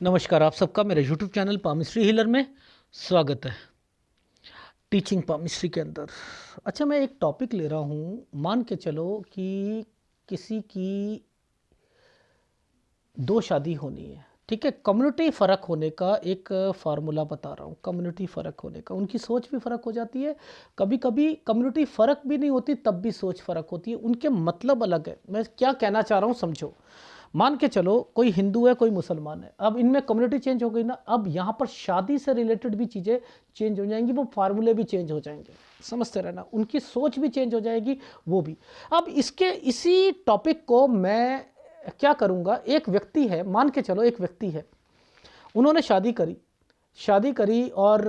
नमस्कार, आप सबका मेरे यूट्यूब चैनल पामिस्ट्री हीलर में स्वागत है। टीचिंग पामिस्ट्री के अंदर अच्छा, मैं एक टॉपिक ले रहा हूँ। मान के चलो कि किसी की दो शादी होनी है, ठीक है। कम्युनिटी फ़र्क होने का एक फार्मूला बता रहा हूँ। कम्युनिटी फ़र्क होने का, उनकी सोच भी फ़र्क हो जाती है। कभी कभी कम्युनिटी फ़र्क भी नहीं होती, तब भी सोच फ़र्क होती है, उनके मतलब अलग है। मैं क्या कहना चाह रहा हूँ समझो। मान के चलो कोई हिंदू है, कोई मुसलमान है। अब इनमें कम्युनिटी चेंज हो गई ना, अब यहाँ पर शादी से रिलेटेड भी चीज़ें चेंज हो जाएंगी, वो फार्मूले भी चेंज हो जाएंगे। समझते रहना, उनकी सोच भी चेंज हो जाएगी, वो भी। अब इसी टॉपिक को मैं क्या करूँगा। एक व्यक्ति है, मान के चलो एक व्यक्ति है, उन्होंने शादी करी और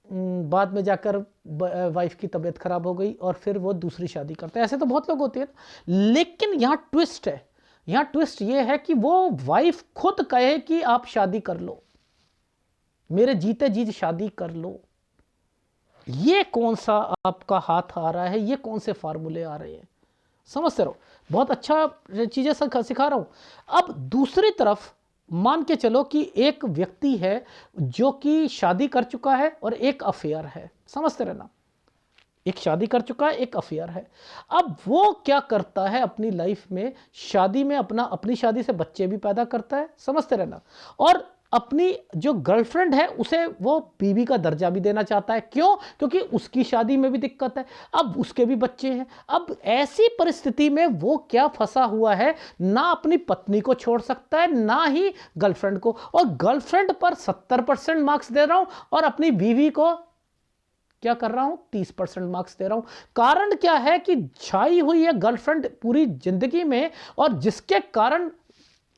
बाद में जाकर वाइफ की तबीयत खराब हो गई और फिर वो दूसरी शादी करते हैं। ऐसे तो बहुत लोग होते हैं, लेकिन यहाँ ट्विस्ट है। यहाँ ट्विस्ट ये है कि वो वाइफ खुद कहे कि आप शादी कर लो, मेरे जीते जी शादी कर लो। ये कौन सा आपका हाथ आ रहा है, ये कौन से फार्मूले आ रहे हैं, समझते रहो। बहुत अच्छा चीजें सिखा रहा हूं। अब दूसरी तरफ मान के चलो कि एक व्यक्ति है जो कि शादी कर चुका है और एक अफेयर है। समझते रहना, एक शादी कर चुका है, एक अफेयर है। अब वो क्या करता है अपनी लाइफ में, शादी में अपनी शादी से बच्चे भी पैदा करता है। समझते रहना, और अपनी जो गर्लफ्रेंड है उसे वो बीवी का दर्जा भी देना चाहता है। क्यों? क्योंकि उसकी शादी में भी दिक्कत है, अब उसके भी बच्चे हैं। अब ऐसी परिस्थिति में वो क्या फंसा हुआ है, ना अपनी पत्नी को छोड़ सकता है, ना ही गर्लफ्रेंड को। और गर्लफ्रेंड पर 70% मार्क्स दे रहा हूं और अपनी बीवी को क्या कर रहा हूं, 30% मार्क्स दे रहा हूं। कारण क्या है कि छाई हुई है गर्लफ्रेंड पूरी जिंदगी में, और जिसके कारण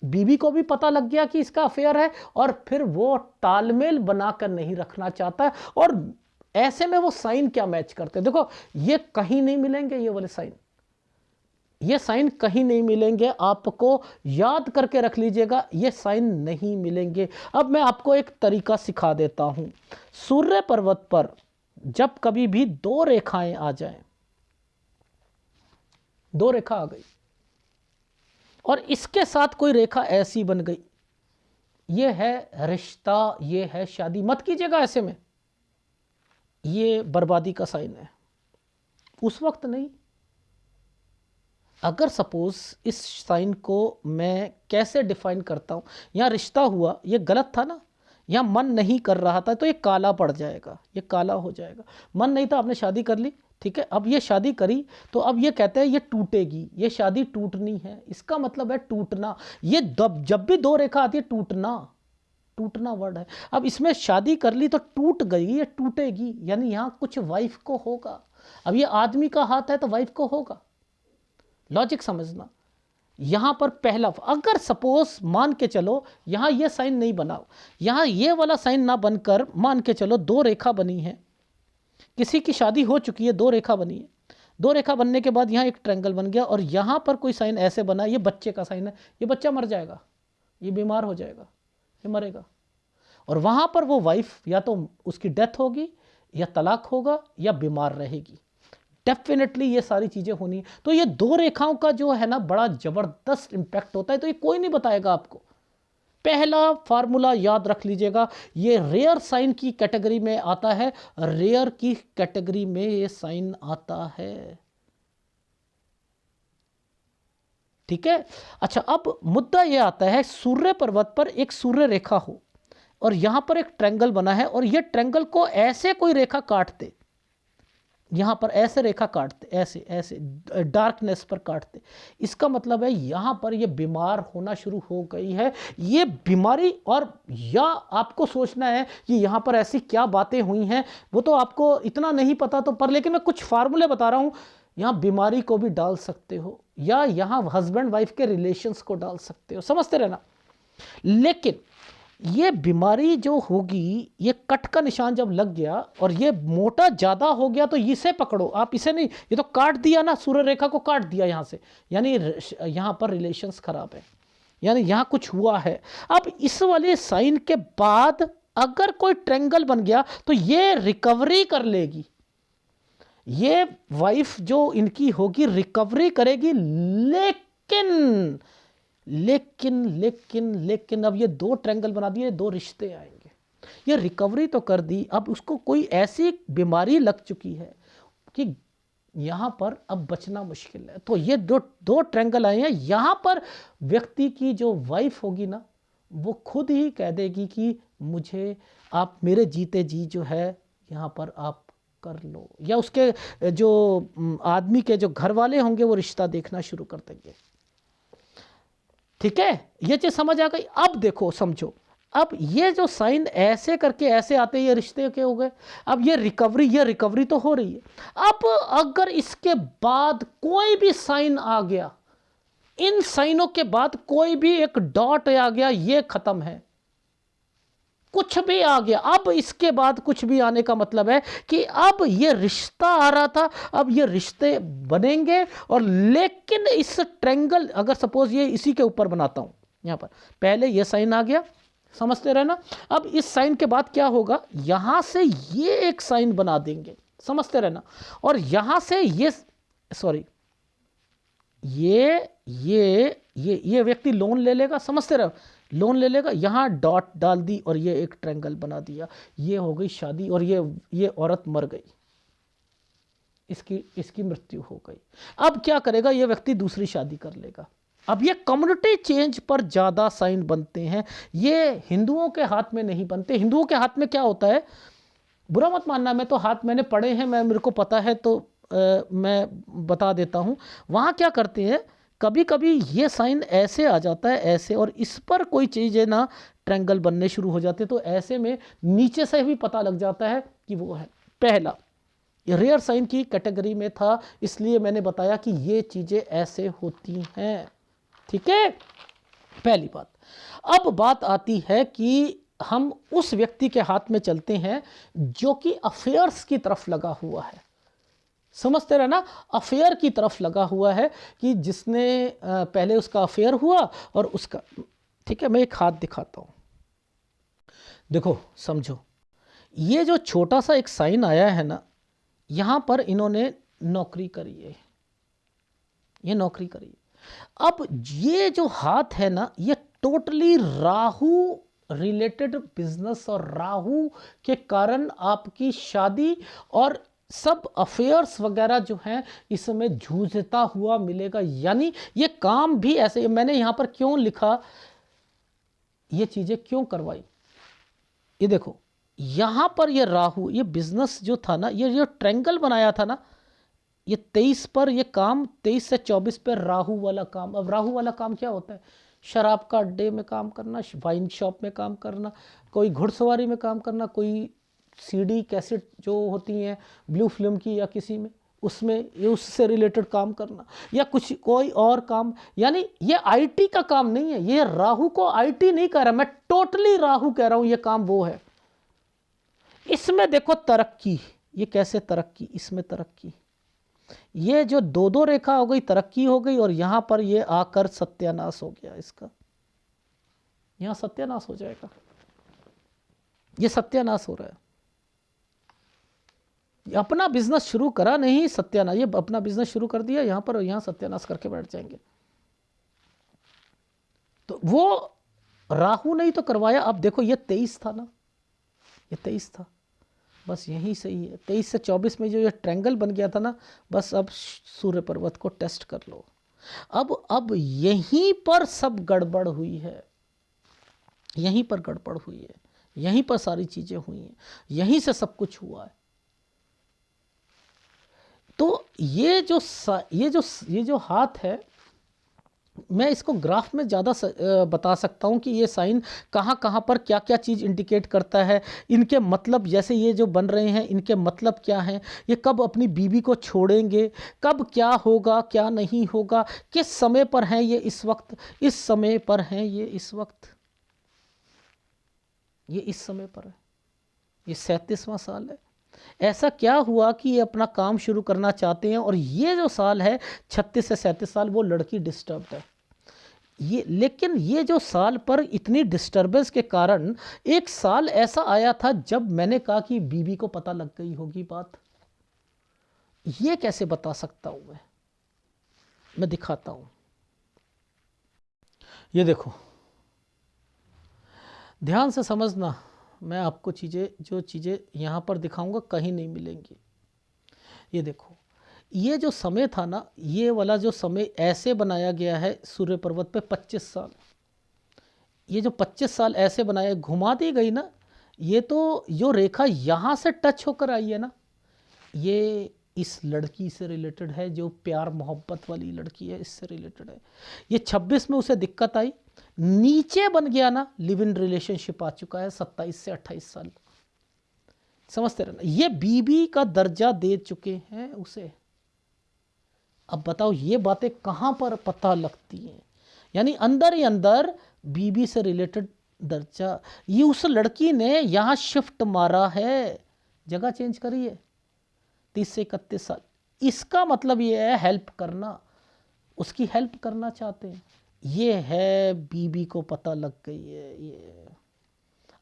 बीवी को भी पता लग गया कि इसका अफेयर है, और फिर वो तालमेल बनाकर नहीं रखना चाहता। और ऐसे में वो साइन क्या मैच करते हैं, देखो ये कहीं नहीं मिलेंगे, ये साइन कहीं नहीं मिलेंगे। आपको याद करके रख लीजिएगा, ये साइन नहीं मिलेंगे। अब मैं आपको एक तरीका सिखा देता हूं। सूर्य पर्वत पर जब कभी भी दो रेखाएं आ जाएं, दो रेखा आ गई और इसके साथ कोई रेखा ऐसी बन गई, ये है रिश्ता, ये है शादी। मत कीजिएगा ऐसे में, ये बर्बादी का साइन है। उस वक्त नहीं। अगर सपोज इस साइन को मैं कैसे डिफाइन करता हूं, यहां रिश्ता हुआ, ये गलत था ना, यहां मन नहीं कर रहा था, तो ये काला पड़ जाएगा, ये काला हो जाएगा। मन नहीं था, आपने शादी कर ली, ठीक है। अब ये शादी करी तो अब ये कहते हैं ये टूटेगी, ये शादी टूटनी है, इसका मतलब है टूटना। ये जब भी दो रेखा आती है, टूटना, टूटना वर्ड है। अब इसमें शादी कर ली तो टूट गई, ये टूटेगी, यानी यहां कुछ वाइफ को होगा। अब ये आदमी का हाथ है तो वाइफ को होगा। लॉजिक समझना। यहां पर पहला, अगर सपोज मान के चलो यहां ये साइन नहीं बना, यहां ये वाला साइन ना बनकर मान के चलो दो रेखा बनी है, किसी की शादी हो चुकी है, दो रेखा बनी है। दो रेखा बनने के बाद यहां एक ट्रायंगल बन गया और यहां पर कोई साइन ऐसे बना, ये बच्चे का साइन है, ये बच्चा मर जाएगा, ये बीमार हो जाएगा, ये मरेगा। और वहां पर वो वाइफ या तो उसकी डेथ होगी, या तलाक होगा, या बीमार रहेगी। डेफिनेटली ये सारी चीजें होनी है। तो ये दो रेखाओं का जो है ना, बड़ा जबरदस्त इंपैक्ट होता है। तो ये कोई नहीं बताएगा आपको। पहला फार्मूला याद रख लीजिएगा, ये रेयर साइन की कैटेगरी में आता है, रेयर की कैटेगरी में ये साइन आता है, ठीक है। अच्छा, अब मुद्दा ये आता है, सूर्य पर्वत पर एक सूर्य रेखा हो और यहां पर एक ट्रायंगल बना है, और ये ट्रायंगल को ऐसे कोई रेखा काटते, यहां पर ऐसे रेखा काटते, ऐसे ऐसे डार्कनेस पर काटते, इसका मतलब है यहां पर ये बीमार होना शुरू हो गई है, ये बीमारी। और या आपको सोचना है कि यहां पर ऐसी क्या बातें हुई हैं, वो तो आपको इतना नहीं पता, तो पर लेकिन मैं कुछ फार्मूले बता रहा हूं। यहां बीमारी को भी डाल सकते हो, या यहां हस्बैंड वाइफ के रिलेशंस को डाल सकते हो, समझते रहना। लेकिन ये बीमारी जो होगी, ये कट का निशान जब लग गया और ये मोटा ज्यादा हो गया, तो इसे पकड़ो आप, इसे नहीं। ये तो काट दिया ना, सूर्य रेखा को काट दिया यहां से, यानी यहां पर रिलेशंस खराब है, यानी यहां कुछ हुआ है। अब इस वाले साइन के बाद अगर कोई ट्रायंगल बन गया तो ये रिकवरी कर लेगी, ये वाइफ जो इनकी होगी रिकवरी करेगी। लेकिन लेकिन लेकिन लेकिन अब ये दो ट्रायंगल बना दिए, दो रिश्ते आएंगे। ये रिकवरी तो कर दी, अब उसको कोई ऐसी बीमारी लग चुकी है कि यहाँ पर अब बचना मुश्किल है। तो ये दो दो ट्रायंगल आए हैं। यहाँ पर व्यक्ति की जो वाइफ होगी ना, वो खुद ही कह देगी कि मुझे आप मेरे जीते जी जो है यहाँ पर आप कर लो, या उसके जो आदमी के जो घर वाले होंगे वो रिश्ता देखना शुरू कर देंगे। ठीक है, ये चीज समझ आ गई। अब देखो समझो, अब ये जो साइन ऐसे करके ऐसे आते हैं, ये रिश्ते के हो गए। अब ये रिकवरी तो हो रही है। अब अगर इसके बाद कोई भी साइन आ गया, इन साइनों के बाद कोई भी एक डॉट आ गया, ये खत्म है। कुछ भी आ गया, अब इसके बाद कुछ भी आने का मतलब है कि अब ये रिश्ता आ रहा था, अब ये रिश्ते बनेंगे। और लेकिन इस ट्रायंगल, अगर सपोज ये इसी के ऊपर बनाता हूं, यहां पर पहले ये साइन आ गया, समझते रहना। अब इस साइन के बाद क्या होगा, यहां से ये एक साइन बना देंगे, समझते रहना। और यहां से ये, सॉरी, ये व्यक्ति लोन ले लेगा, समझते रहो, लोन ले लेगा, यहां डॉट डाल दी और ये एक ट्रायंगल बना दिया, ये हो गई शादी। और ये औरत मर गई, इसकी मृत्यु हो गई। अब क्या करेगा ये व्यक्ति, दूसरी शादी कर लेगा। अब ये कम्युनिटी चेंज पर ज्यादा साइन बनते हैं, ये हिंदुओं के हाथ में नहीं बनते। हिंदुओं के हाथ में क्या होता है, बुरा मत मानना, मैं तो हाथ मैंने पढ़े हैं, मेरे को पता है, तो मैं बता देता हूं। वहां क्या करते हैं, कभी कभी ये साइन ऐसे आ जाता है, ऐसे, और इस पर कोई चीज़ है ना, ट्रायंगल बनने शुरू हो जाते, तो ऐसे में नीचे से भी पता लग जाता है कि वो है। पहला रेयर साइन की कैटेगरी में था, इसलिए मैंने बताया कि ये चीज़ें ऐसे होती हैं। ठीक है, पहली बात। अब बात आती है कि हम उस व्यक्ति के हाथ में चलते हैं जो कि अफेयर्स की तरफ लगा हुआ है, समझते रहना, अफेयर की तरफ लगा हुआ है, कि जिसने पहले उसका अफेयर हुआ और उसका, ठीक है, मैं एक हाथ दिखाता हूं, देखो समझो, ये जो छोटा सा एक साइन आया है ना, यहां पर इन्होंने नौकरी करी है, ये नौकरी करी है। अब ये जो हाथ है ना, ये टोटली राहु रिलेटेड बिजनेस, और राहु के कारण आपकी शादी और सब अफेयर्स वगैरह जो हैं इसमें जूझता हुआ मिलेगा। यानी ये काम भी ऐसे, मैंने यहां पर क्यों लिखा, ये चीजें क्यों करवाई, ये देखो, यहां पर ये राहु, ये बिजनेस जो था ना, ये जो ट्रायंगल बनाया था ना, ये 23 पर ये काम, 23 से 24 पर राहु वाला काम। अब राहु वाला काम क्या होता है, शराब का अड्डे में काम करना, वाइन शॉप में काम करना, कोई घुड़सवारी में काम करना, कोई सीडी कैसेट जो होती हैं ब्लू फिल्म की या किसी में, उसमें ये उससे रिलेटेड काम करना, या कुछ कोई और काम। यानी ये आईटी का काम नहीं है, ये राहु को आईटी नहीं कह रहा, मैं टोटली राहु कह रहा हूं, ये काम वो है। इसमें देखो तरक्की, ये कैसे तरक्की, इसमें तरक्की, ये जो दो दो रेखा हो गई, तरक्की हो गई, और यहां पर ये आकर सत्यानाश हो गया इसका, यहां सत्यानाश हो जाएगा, ये सत्यानाश हो रहा है। अपना बिजनेस शुरू करा नहीं, सत्यानाश, ये अपना बिजनेस शुरू कर दिया यहां पर, और यहां सत्यानाश करके बैठ जाएंगे। तो वो राहु नहीं तो करवाया। अब देखो ये 23 था ना, ये 23 था, बस यही सही है। 23 से 24 में जो ये ट्रायंगल बन गया था ना, बस अब सूर्य पर्वत को टेस्ट कर लो। अब यहीं पर सब गड़बड़ हुई है, यहीं पर गड़बड़ हुई है, यहीं पर सारी चीजें हुई हैं, यहीं से सब कुछ हुआ है। तो ये जो हाथ है, मैं इसको ग्राफ में ज़्यादा बता सकता हूँ कि ये साइन कहाँ कहाँ पर क्या क्या चीज़ इंडिकेट करता है, इनके मतलब, जैसे ये जो बन रहे हैं इनके मतलब क्या हैं, ये कब अपनी बीवी को छोड़ेंगे, कब क्या होगा क्या नहीं होगा, किस समय पर हैं ये इस वक्त, इस समय पर हैं ये इस वक्त, ये इस समय पर है, ये 37वां साल है। ऐसा क्या हुआ कि ये अपना काम शुरू करना चाहते हैं, और ये जो साल है 36 से 37 साल, वो लड़की डिस्टर्ब्ड है। ये, लेकिन ये जो साल पर इतनी डिस्टर्बेंस के कारण, एक साल ऐसा आया था जब मैंने कहा कि बीबी को पता लग गई होगी बात। ये कैसे बता सकता हूं मैं दिखाता हूं। ये देखो, ध्यान से समझना, मैं आपको जो चीज़ें यहाँ पर दिखाऊंगा कहीं नहीं मिलेंगी। ये देखो, ये जो समय था ना, ये वाला जो समय ऐसे बनाया गया है सूर्य पर्वत पे 25 साल। ये जो 25 साल ऐसे बनाया, घुमा दी गई ना, ये तो जो रेखा यहाँ से टच होकर आई है ना, ये इस लड़की से रिलेटेड है, जो प्यार मोहब्बत वाली लड़की है, इससे रिलेटेड है। ये 26 में उसे दिक्कत आई, नीचे बन गया ना, लिव इन रिलेशनशिप आ चुका है 27 से 28 साल। समझते रहना, ये बीबी का दर्जा दे चुके हैं उसे। अब बताओ ये बातें कहाँ पर पता लगती हैं? यानी अंदर ही अंदर बीबी से रिलेटेड दर्जा, ये उस लड़की ने यहाँ शिफ्ट मारा है, जगह चेंज करी है 30 से 31 साल। इसका मतलब ये है हेल्प करना, उसकी हेल्प करना चाहते हैं। ये है बीबी को पता लग गई है। ये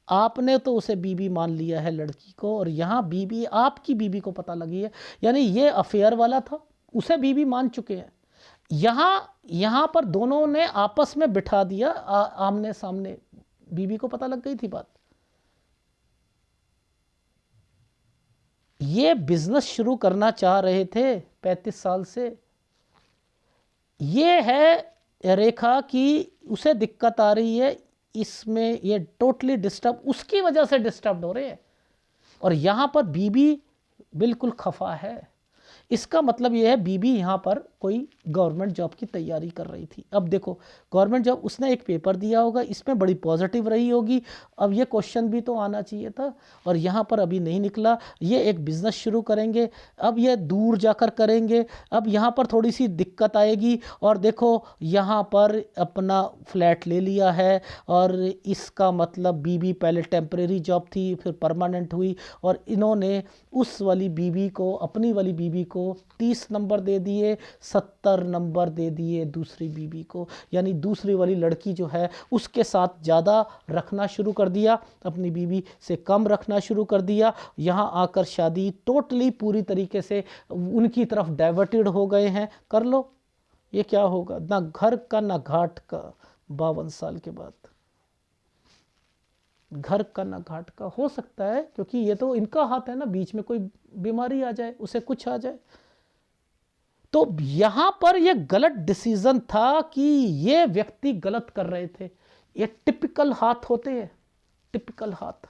आपने तो उसे बीबी मान लिया है लड़की को, और यहाँ बीबी, आपकी बीबी को पता लगी है। यानी ये अफेयर वाला था, उसे बीबी मान चुके हैं। यहाँ पर दोनों ने आपस में बिठा दिया, आमने सामने। बीबी को पता लग गई थी बात। ये बिजनेस शुरू करना चाह रहे थे 35 साल से। ये है रेखा की उसे दिक्कत आ रही है इसमें, ये टोटली डिस्टर्ब, उसकी वजह से डिस्टर्ब हो रहे हैं। और यहाँ पर बीबी बिल्कुल खफा है। इसका मतलब यह है बीबी यहाँ पर कोई गवर्नमेंट जॉब की तैयारी कर रही थी। अब देखो, गवर्नमेंट जॉब, उसने एक पेपर दिया होगा, इसमें बड़ी पॉजिटिव रही होगी। अब ये क्वेश्चन भी तो आना चाहिए था, और यहाँ पर अभी नहीं निकला। ये एक बिज़नेस शुरू करेंगे, अब ये दूर जाकर करेंगे। अब यहाँ पर थोड़ी सी दिक्कत आएगी। और देखो यहाँ पर अपना फ्लैट ले लिया है, और इसका मतलब बीबी पहले टेम्परेरी जॉब थी, फिर परमानेंट हुई, और इन्होंने उस वाली बीबी को, अपनी वाली बीबी को 30 नंबर दे दिए, 70 नंबर दे दिए दूसरी बीबी को। यानी दूसरी वाली लड़की जो है उसके साथ ज़्यादा रखना शुरू कर दिया, अपनी बीबी से कम रखना शुरू कर दिया। यहाँ आकर शादी टोटली पूरी तरीके से उनकी तरफ डाइवर्टेड हो गए हैं। कर लो, ये क्या होगा, ना घर का ना घाट का 52 साल के बाद। घर का ना घाट का हो सकता है, क्योंकि ये तो इनका हाथ है ना, बीच में कोई बीमारी आ जाए, उसे कुछ आ जाए। तो यहां पर ये गलत डिसीजन था कि ये व्यक्ति गलत कर रहे थे। ये टिपिकल हाथ होते हैं, टिपिकल हाथ।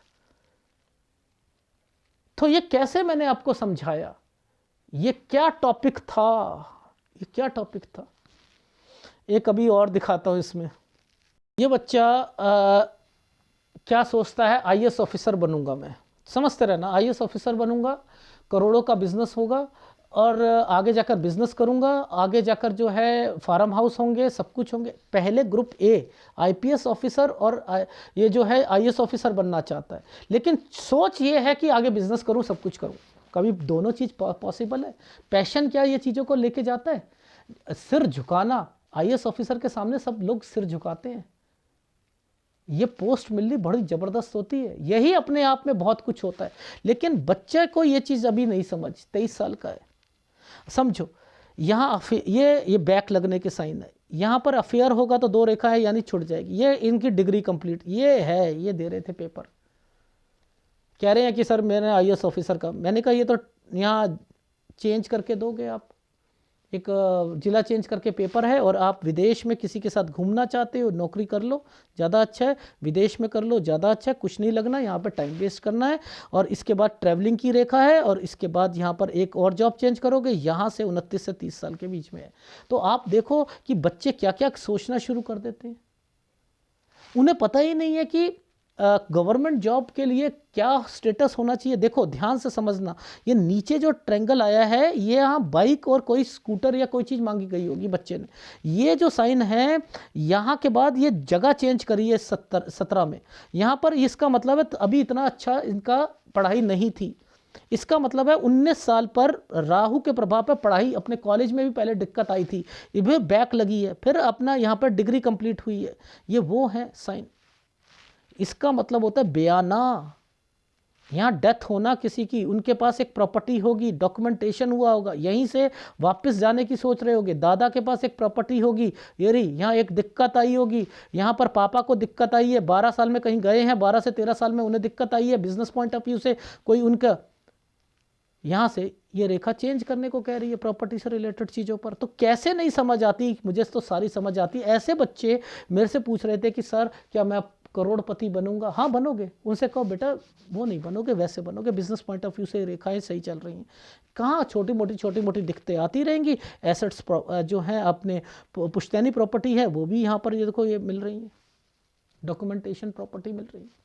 तो ये कैसे मैंने आपको समझाया, ये क्या टॉपिक था, ये क्या टॉपिक था। एक अभी और दिखाता हूं इसमें। ये बच्चा क्या सोचता है, आईएएस ऑफिसर बनूंगा मैं। समझते रहना, आईएएस ऑफिसर बनूंगा, करोड़ों का बिजनेस होगा, और आगे जाकर बिजनेस करूंगा, आगे जाकर जो है फार्म हाउस होंगे, सब कुछ होंगे। पहले ग्रुप ए आईपीएस ऑफिसर और ये जो है आईएएस ऑफिसर बनना चाहता है, लेकिन सोच ये है कि आगे बिजनेस करूं, सब कुछ करूं। कभी दोनों चीज़ पॉसिबल है? पैशन क्या ये चीज़ों को लेके जाता है। सिर झुकाना, आईएएस ऑफिसर के सामने सब लोग सिर झुकाते हैं। ये पोस्ट मिलनी बड़ी ज़बरदस्त होती है, यही अपने आप में बहुत कुछ होता है। लेकिन बच्चे को ये चीज़ अभी नहीं समझ, 23 साल का है। समझो, यहाँ ये बैक लगने के साइन है। यहाँ पर अफेयर होगा तो 2 रेखा है, यानी छुट जाएगी। ये इनकी डिग्री कंप्लीट, ये है, ये दे रहे थे पेपर, कह रहे हैं कि सर मैंने आईएएस ऑफिसर का। मैंने कहा ये तो यहाँ चेंज करके दोगे आप, एक ज़िला चेंज करके पेपर है, और आप विदेश में किसी के साथ घूमना चाहते हो, नौकरी कर लो, ज़्यादा अच्छा है। विदेश में कर लो, ज़्यादा अच्छा है। कुछ नहीं लगना, यहाँ पर टाइम वेस्ट करना है। और इसके बाद ट्रैवलिंग की रेखा है, और इसके बाद यहाँ पर एक और जॉब चेंज करोगे, यहाँ से 29 से 30 साल के बीच में है। तो आप देखो कि बच्चे क्या क्या सोचना शुरू कर देते हैं। उन्हें पता ही नहीं है कि गवर्नमेंट जॉब के लिए क्या स्टेटस होना चाहिए। देखो ध्यान से समझना, ये नीचे जो ट्रायंगल आया है, ये यहाँ बाइक और कोई स्कूटर या कोई चीज़ मांगी गई होगी बच्चे ने। ये जो साइन है यहाँ के बाद ये जगह चेंज करी है 17 में। यहाँ पर इसका मतलब है अभी इतना अच्छा इनका पढ़ाई नहीं थी। इसका मतलब है 19 साल पर राहु के प्रभाव पर पढ़ाई, अपने कॉलेज में भी पहले दिक्कत आई थी, ये बैक लगी है, फिर अपना यहाँ पर डिग्री कंप्लीट हुई है। ये वो है साइन। इसका मतलब होता है बयाना। यहाँ डेथ होना किसी की, उनके पास एक प्रॉपर्टी होगी, डॉक्यूमेंटेशन हुआ होगा, यहीं से वापस जाने की सोच रहे होगे। दादा के पास एक प्रॉपर्टी होगी, ये रही, यहाँ एक दिक्कत आई होगी, यहाँ पर पापा को दिक्कत आई है, 12 साल में कहीं गए हैं, 12 से 13 साल में उन्हें दिक्कत आई है, बिजनेस पॉइंट ऑफ व्यू से कोई उनका, यहाँ से ये रेखा चेंज करने को कह रही है प्रॉपर्टी से रिलेटेड चीज़ों पर। तो कैसे नहीं समझ आती, मुझे तो सारी समझ आती। ऐसे बच्चे मेरे से पूछ रहे थे कि सर क्या मैं करोड़पति बनूंगा? हाँ बनोगे। उनसे कहो बेटा वो नहीं बनोगे, वैसे बनोगे, बिजनेस पॉइंट ऑफ व्यू से रेखाएं सही चल रही हैं। कहाँ छोटी मोटी दिक्कतें आती रहेंगी। एसेट्स जो हैं अपने पुश्तैनी प्रॉपर्टी है वो भी यहाँ पर ये देखो ये मिल रही है, डॉक्यूमेंटेशन प्रॉपर्टी मिल रही है।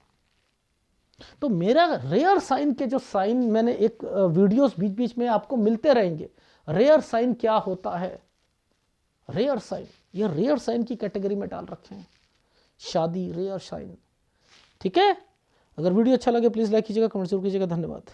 तो मेरा रेयर साइन के जो साइन मैंने एक वीडियोस बीच बीच में आपको मिलते रहेंगे, रेयर साइन क्या होता है, रेयर साइन, ये रेयर साइन की कैटेगरी में डाल रखे हैं, शादी रेयर साइन। ठीक है, अगर वीडियो अच्छा लगे प्लीज लाइक कीजिएगा, कमेंट जरूर कीजिएगा। धन्यवाद।